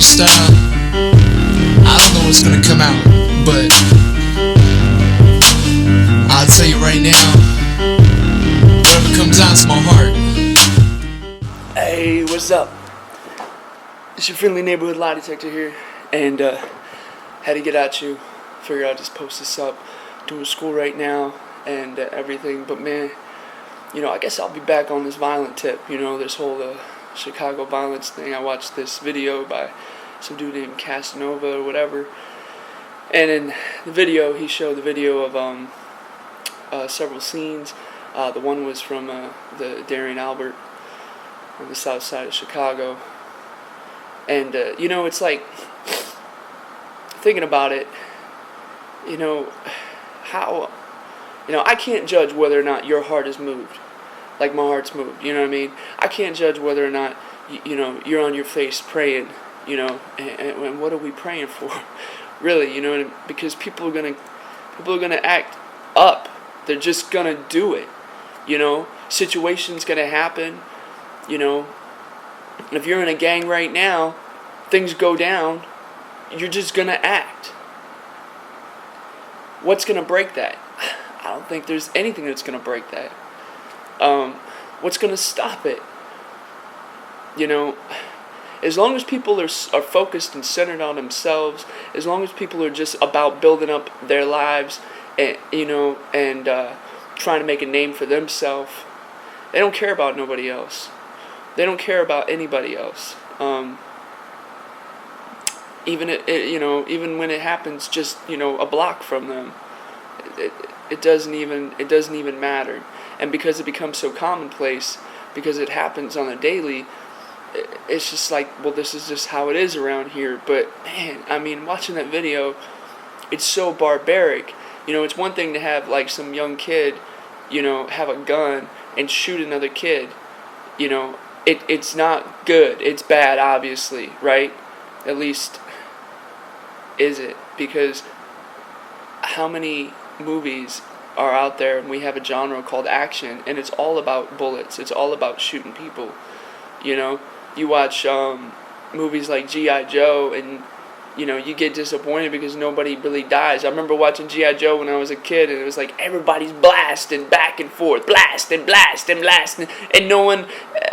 freestyle. I don't know what's gonna come out, but I'll tell you right now, whatever comes out's my heart. Hey, what's up? It's your friendly neighborhood lie detector here, and had to get at you. Figure I'll just post this up. Doing school right now and everything, but man, I guess I'll be back on this violent tip. This whole Chicago violence thing. I watched this video by some dude named Casanova or whatever, and in the video he showed the video of several scenes. The one was from the Darien Albert on the south side of Chicago, and it's like thinking about it. How I can't judge whether or not your heart is moved like my heart's moved. You know what I mean? I can't judge whether or not you're on your face praying. And what are we praying for? Really, because people are gonna act up. They're just gonna do it. Situations gonna happen. If you're in a gang right now, things go down. You're just gonna act. What's gonna break that? I don't think there's anything that's gonna break that. What's gonna stop it? As long as people are focused and centered on themselves, as long as people are just about building up their lives, and trying to make a name for themselves, they don't care about nobody else. They don't care about anybody else. Even when it happens just a block from them, it doesn't even matter. And because it becomes so commonplace, because it happens on a daily, it's just like, well, this is just how it is around here. But man, watching that video, it's so barbaric. It's one thing to have like some young kid, have a gun and shoot another kid. It's not good. It's bad, obviously, right? At least is it? Because how many movies are out there, and we have a genre called action, and it's all about bullets. It's all about shooting people. You watch movies like G.I. Joe, and you get disappointed because nobody really dies. I remember watching G.I. Joe when I was a kid, and it was like everybody's blasting back and forth, blasting, and no one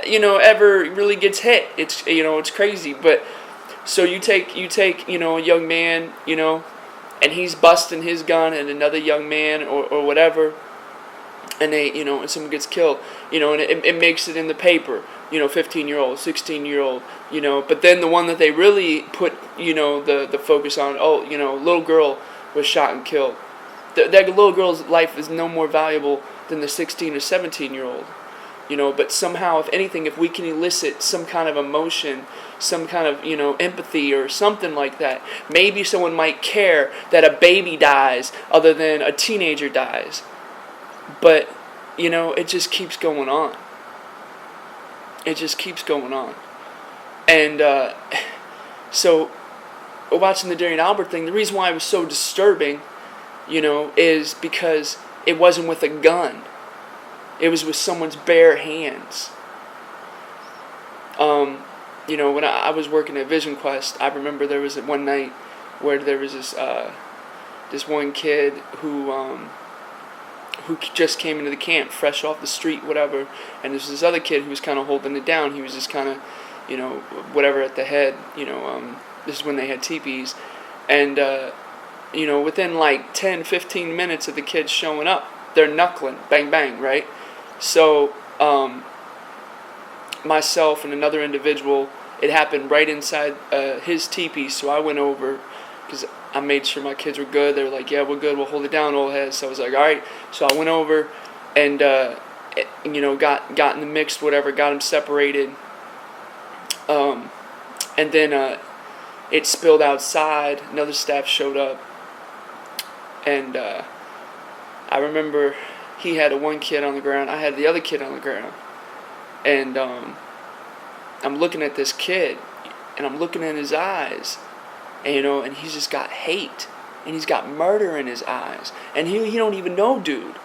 ever really gets hit. It's crazy. But so you take a young man, and he's busting his gun at another young man or whatever, and and someone gets killed, and it makes it in the paper, 15-year-old, 16-year-old, but then the one that they really put, the focus on, little girl was shot and killed. That little girl's life is no more valuable than the 16 or 17-year-old. But somehow, if anything, if we can elicit some kind of emotion, some kind of, empathy or something like that, maybe someone might care that a baby dies other than a teenager dies. But, it just keeps going on. It just keeps going on. And so, watching the Darien Albert thing, the reason why it was so disturbing, is because it wasn't with a gun. It was with someone's bare hands. When I was working at Vision Quest, I remember there was one night where there was this one kid who just came into the camp, fresh off the street, whatever, and there's this other kid who was kind of holding it down. He was just kind of, whatever at the head. This is when they had teepees, and within like 10, 15 minutes of the kids showing up, they're knuckling, bang, bang, right? So, myself and another individual, it happened right inside his teepee, so I went over, because I made sure my kids were good. They were like, yeah, we're good, we'll hold it down, old heads. So I was like, alright. So I went over and, got in the mix, whatever, got them separated. And then it spilled outside. Another staff showed up. And I remember he had one kid on the ground. I had the other kid on the ground. And I'm looking at this kid, and I'm looking in his eyes, and and he's just got hate, and he's got murder in his eyes, and he don't even know dude.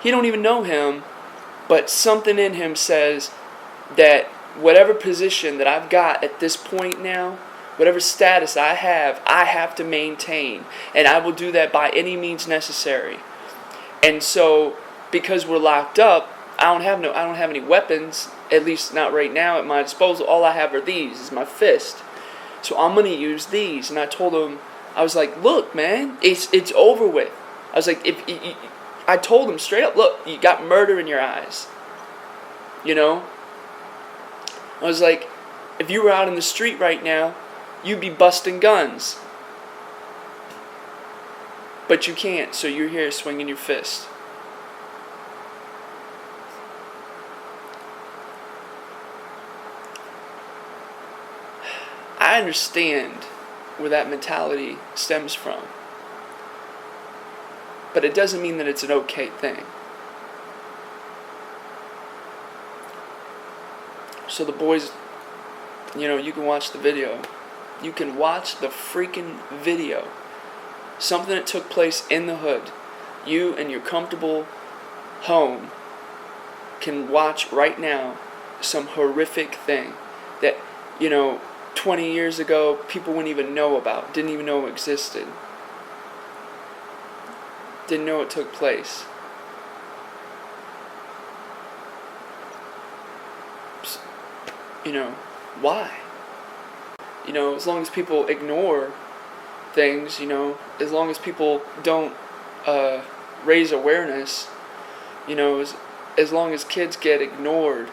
He don't even know him, but something in him says that whatever position that I've got at this point now, Whatever status I have to maintain, and I will do that by any means necessary. And so, because we're locked up, I don't have any weapons, at least not right now at my disposal. All I have are these, is my fist. So I'm gonna use these. And I told him, I was like, look, man, it's over with. I was like, I told him straight up, look, you got murder in your eyes. You know? I was like, if you were out in the street right now, you'd be busting guns. But you can't, so you're here swinging your fist. I understand where that mentality stems from. But it doesn't mean that it's an okay thing. So the boys, you can watch the video. You can watch the freaking video. Something that took place in the hood. You and your comfortable home can watch right now some horrific thing that, 20 years ago people wouldn't even know about, didn't even know existed. Didn't know it took place. Why? As long as people ignore things, as long as people don't raise awareness, as long as kids get ignored,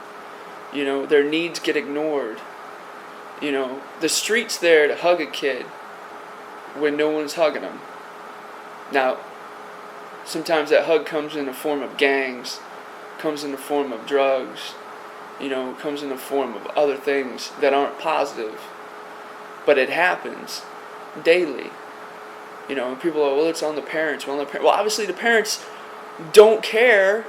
their needs get ignored. The street's there to hug a kid when no one's hugging them. Now, sometimes that hug comes in the form of gangs, comes in the form of drugs, comes in the form of other things that aren't positive. But it happens daily. And people are, well, it's on the parents. Well, obviously the parents don't care,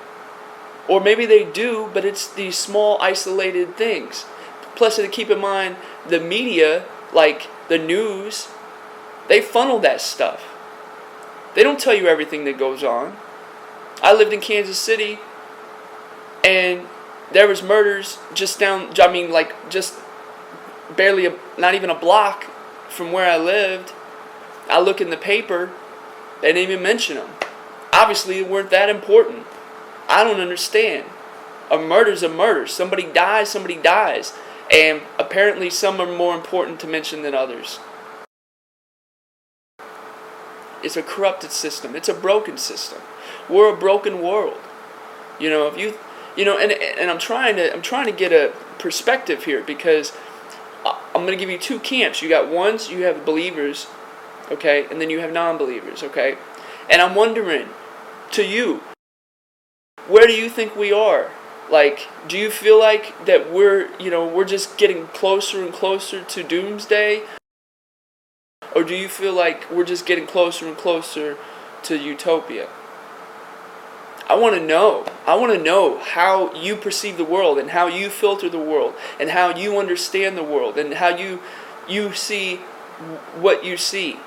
or maybe they do, but it's these small, isolated things. Plus, to keep in mind, the media, like the news, they funnel that stuff. They don't tell you everything that goes on. I lived in Kansas City, and there was murders just barely, not even a block from where I lived. I look in the paper, they didn't even mention them. Obviously, they weren't that important. I don't understand. A murder's a murder. Somebody dies. And apparently some are more important to mention than others. It's a corrupted system. It's a broken system. We're a broken world. And I'm trying to get a perspective here, because I'm going to give you two camps. You got you have believers, okay, and then you have non-believers, okay? And I'm wondering, to you, where do you think we are? Like, do you feel like that we're just getting closer and closer to doomsday? Or do you feel like we're just getting closer and closer to utopia? I want to know. I want to know how you perceive the world, and how you filter the world, and how you understand the world, and how you see what you see.